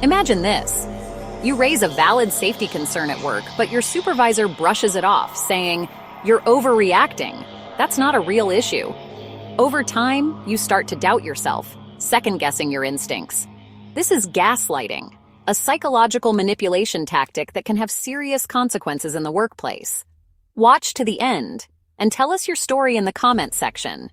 Imagine this. You raise a valid safety concern at work, but your supervisor brushes it off, saying, "You're overreacting. That's not a real issue." Over time, you start to doubt yourself, second-guessing your instincts. This is gaslighting, a psychological manipulation tactic that can have serious consequences in the workplace. Watch to the end and tell us your story in the comment section.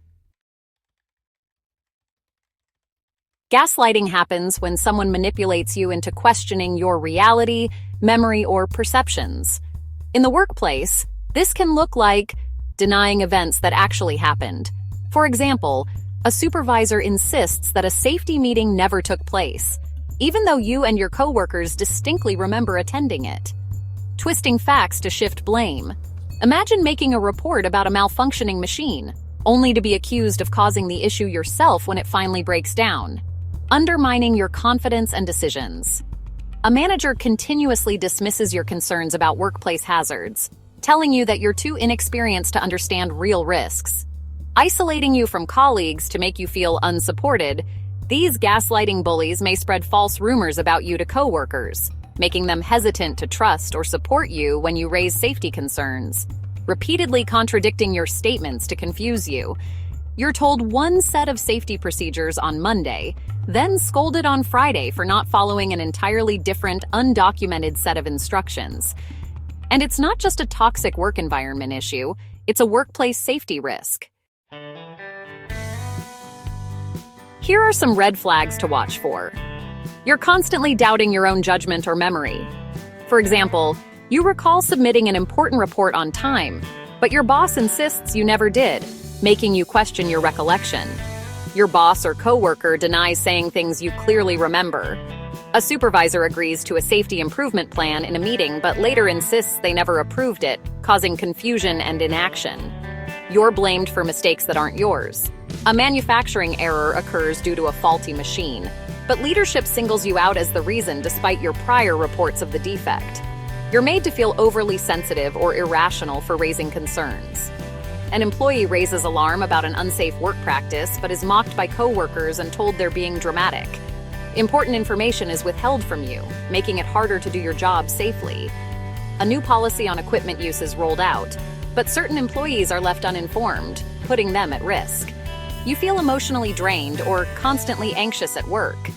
Gaslighting happens when someone manipulates you into questioning your reality, memory, or perceptions. In the workplace, this can look like denying events that actually happened. For example, a supervisor insists that a safety meeting never took place, even though you and your coworkers distinctly remember attending it. Twisting facts to shift blame. Imagine making a report about a malfunctioning machine, only to be accused of causing the issue yourself when it finally breaks down. Undermining your confidence and decisions. A manager continuously dismisses your concerns about workplace hazards, telling you that you're too inexperienced to understand real risks. Isolating you from colleagues to make you feel unsupported, these gaslighting bullies may spread false rumors about you to coworkers, making them hesitant to trust or support you when you raise safety concerns. Repeatedly contradicting your statements to confuse you. You're told one set of safety procedures on Monday, then scolded on Friday for not following an entirely different, undocumented set of instructions. And it's not just a toxic work environment issue, it's a workplace safety risk. Here are some red flags to watch for. You're constantly doubting your own judgment or memory. For example, you recall submitting an important report on time, but your boss insists you never did, making you question your recollection. Your boss or coworker denies saying things you clearly remember. A supervisor agrees to a safety improvement plan in a meeting but later insists they never approved it, causing confusion and inaction. You're blamed for mistakes that aren't yours. A manufacturing error occurs due to a faulty machine, but leadership singles you out as the reason despite your prior reports of the defect. You're made to feel overly sensitive or irrational for raising concerns. An employee raises alarm about an unsafe work practice but is mocked by coworkers and told they're being dramatic. Important information is withheld from you, making it harder to do your job safely. A new policy on equipment use is rolled out, but certain employees are left uninformed, putting them at risk. You feel emotionally drained or constantly anxious at work.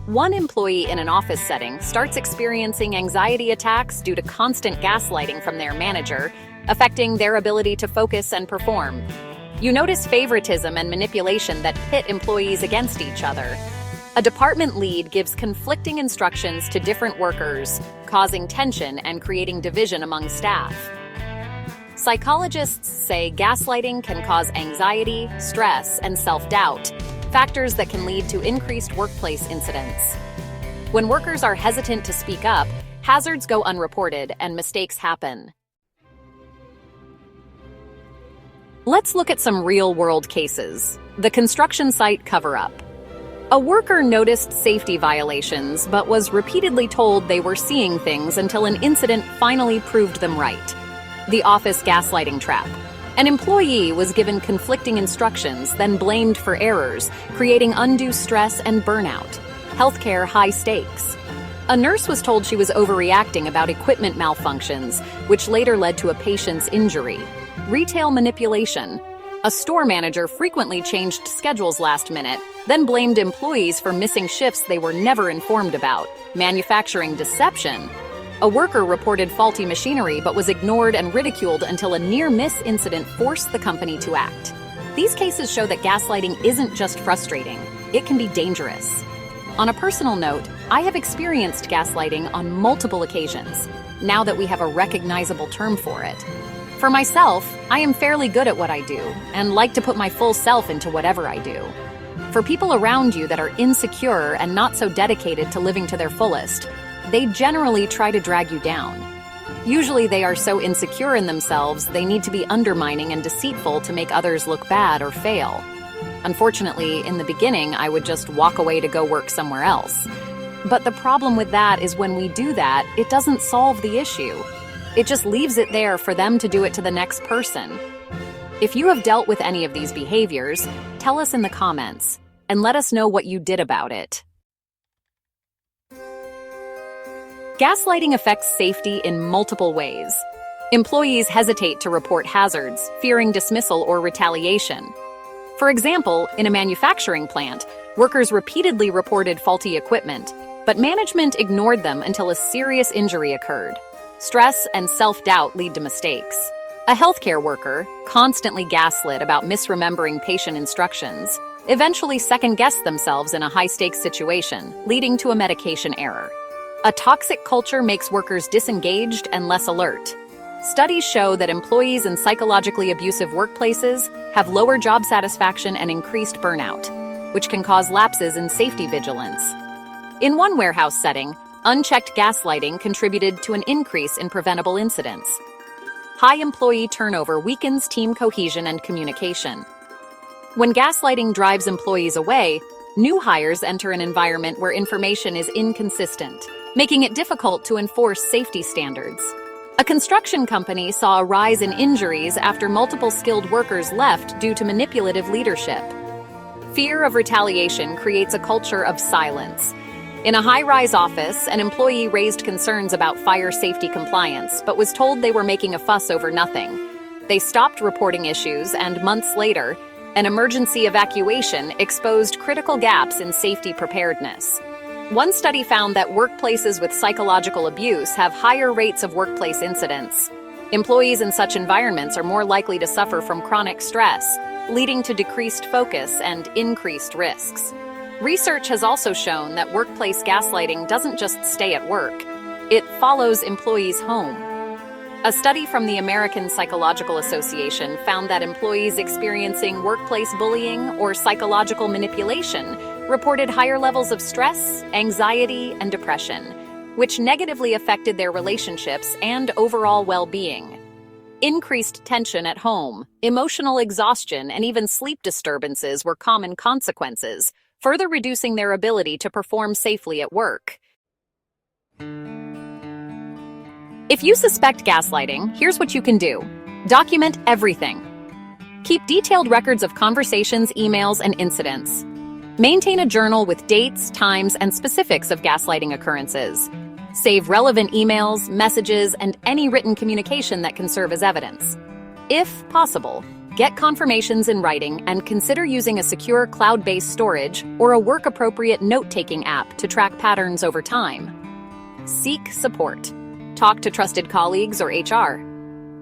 One employee in an office setting starts experiencing anxiety attacks due to constant gaslighting from their manager, affecting their ability to focus and perform. You notice favoritism and manipulation that pit employees against each other. A department lead gives conflicting instructions to different workers, causing tension and creating division among staff. Psychologists say gaslighting can cause anxiety, stress, and self-doubt, factors that can lead to increased workplace incidents. When workers are hesitant to speak up, hazards go unreported and mistakes happen. Let's look at some real-world cases. The construction site cover-up. A worker noticed safety violations but was repeatedly told they were seeing things until an incident finally proved them right. The office gaslighting trap. An employee was given conflicting instructions, then blamed for errors, creating undue stress and burnout. Healthcare high stakes. A nurse was told she was overreacting about equipment malfunctions, which later led to a patient's injury. Retail manipulation. A store manager frequently changed schedules last minute, then blamed employees for missing shifts they were never informed about. Manufacturing deception. A worker reported faulty machinery but was ignored and ridiculed until a near-miss incident forced the company to act. These cases show that gaslighting isn't just frustrating, it can be dangerous. On a personal note, I have experienced gaslighting on multiple occasions, now that we have a recognizable term for it. For myself, I am fairly good at what I do, and like to put my full self into whatever I do. For people around you that are insecure and not so dedicated to living to their fullest, they generally try to drag you down. Usually they are so insecure in themselves, they need to be undermining and deceitful to make others look bad or fail. Unfortunately, in the beginning, I would just walk away to go work somewhere else. But the problem with that is when we do that, it doesn't solve the issue. It just leaves it there for them to do it to the next person. If you have dealt with any of these behaviors, tell us in the comments, and let us know what you did about it. Gaslighting affects safety in multiple ways. Employees hesitate to report hazards, fearing dismissal or retaliation. For example, in a manufacturing plant, workers repeatedly reported faulty equipment, but management ignored them until a serious injury occurred. Stress and self-doubt lead to mistakes. A healthcare worker, constantly gaslit about misremembering patient instructions, eventually second-guessed themselves in a high-stakes situation, leading to a medication error. A toxic culture makes workers disengaged and less alert. Studies show that employees in psychologically abusive workplaces have lower job satisfaction and increased burnout, which can cause lapses in safety vigilance. In one warehouse setting, unchecked gaslighting contributed to an increase in preventable incidents. High employee turnover weakens team cohesion and communication. When gaslighting drives employees away, new hires enter an environment where information is inconsistent, making it difficult to enforce safety standards. A construction company saw a rise in injuries after multiple skilled workers left due to manipulative leadership. Fear of retaliation creates a culture of silence. In a high-rise office, an employee raised concerns about fire safety compliance, but was told they were making a fuss over nothing. They stopped reporting issues, and months later, an emergency evacuation exposed critical gaps in safety preparedness. One study found that workplaces with psychological abuse have higher rates of workplace incidents. Employees in such environments are more likely to suffer from chronic stress, leading to decreased focus and increased risks. Research has also shown that workplace gaslighting doesn't just stay at work, it follows employees home. A study from the American Psychological Association found that employees experiencing workplace bullying or psychological manipulation reported higher levels of stress, anxiety, and depression, which negatively affected their relationships and overall well-being. Increased tension at home, emotional exhaustion, and even sleep disturbances were common consequences, further reducing their ability to perform safely at work. If you suspect gaslighting, here's what you can do. Document everything. Keep detailed records of conversations, emails, and incidents. Maintain a journal with dates, times, and specifics of gaslighting occurrences. Save relevant emails, messages, and any written communication that can serve as evidence. If possible, get confirmations in writing and consider using a secure cloud-based storage or a work-appropriate note-taking app to track patterns over time. Seek support. Talk to trusted colleagues or HR.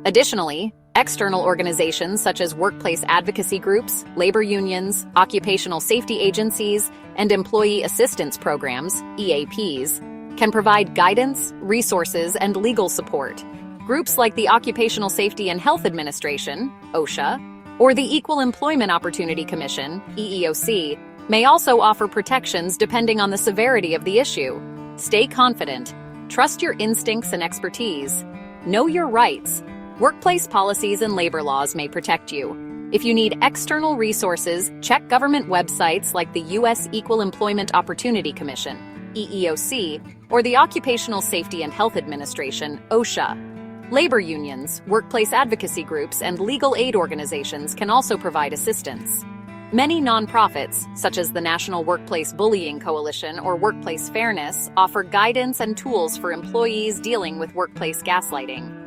Additionally, external organizations such as workplace advocacy groups, labor unions, occupational safety agencies, and employee assistance programs, EAPs, can provide guidance, resources, and legal support. Groups like the Occupational Safety and Health Administration, OSHA, or the Equal Employment Opportunity Commission, EEOC, may also offer protections depending on the severity of the issue. Stay confident. Trust your instincts and expertise. Know your rights. Workplace policies and labor laws may protect you. If you need external resources, check government websites like the U.S. Equal Employment Opportunity Commission, EEOC, or the Occupational Safety and Health Administration, OSHA. Labor unions, workplace advocacy groups, and legal aid organizations can also provide assistance. Many nonprofits, such as the National Workplace Bullying Coalition or Workplace Fairness, offer guidance and tools for employees dealing with workplace gaslighting.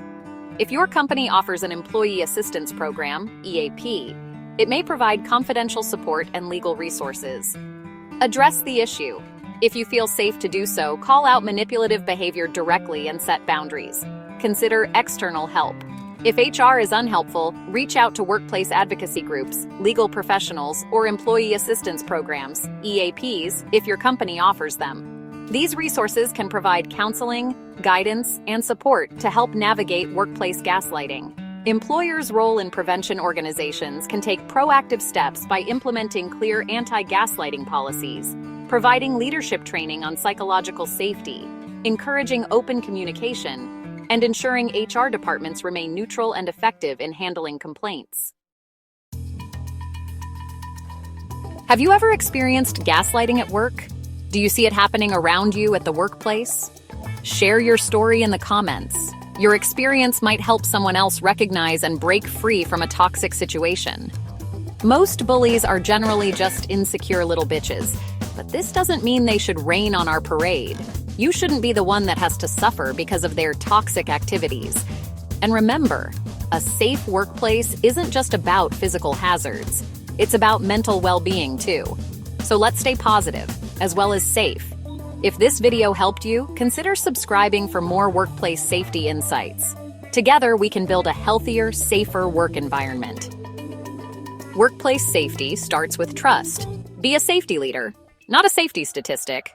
If your company offers an employee assistance program, EAP, it may provide confidential support and legal resources. Address the issue. If you feel safe to do so, call out manipulative behavior directly and set boundaries. Consider external help. If HR is unhelpful, reach out to workplace advocacy groups, legal professionals, or employee assistance programs, EAPs, if your company offers them. These resources can provide counseling, guidance, and support to help navigate workplace gaslighting. Employers' role in prevention organizations can take proactive steps by implementing clear anti-gaslighting policies, providing leadership training on psychological safety, encouraging open communication, and ensuring HR departments remain neutral and effective in handling complaints. Have you ever experienced gaslighting at work? Do you see it happening around you at the workplace? Share your story in the comments. Your experience might help someone else recognize and break free from a toxic situation. Most bullies are generally just insecure little bitches, but this doesn't mean they should rain on our parade. You shouldn't be the one that has to suffer because of their toxic activities. And remember, a safe workplace isn't just about physical hazards. It's about mental well-being too. So let's stay positive, as well as safe. If this video helped you, consider subscribing for more workplace safety insights. Together, we can build a healthier, safer work environment. Workplace safety starts with trust. Be a safety leader, not a safety statistic.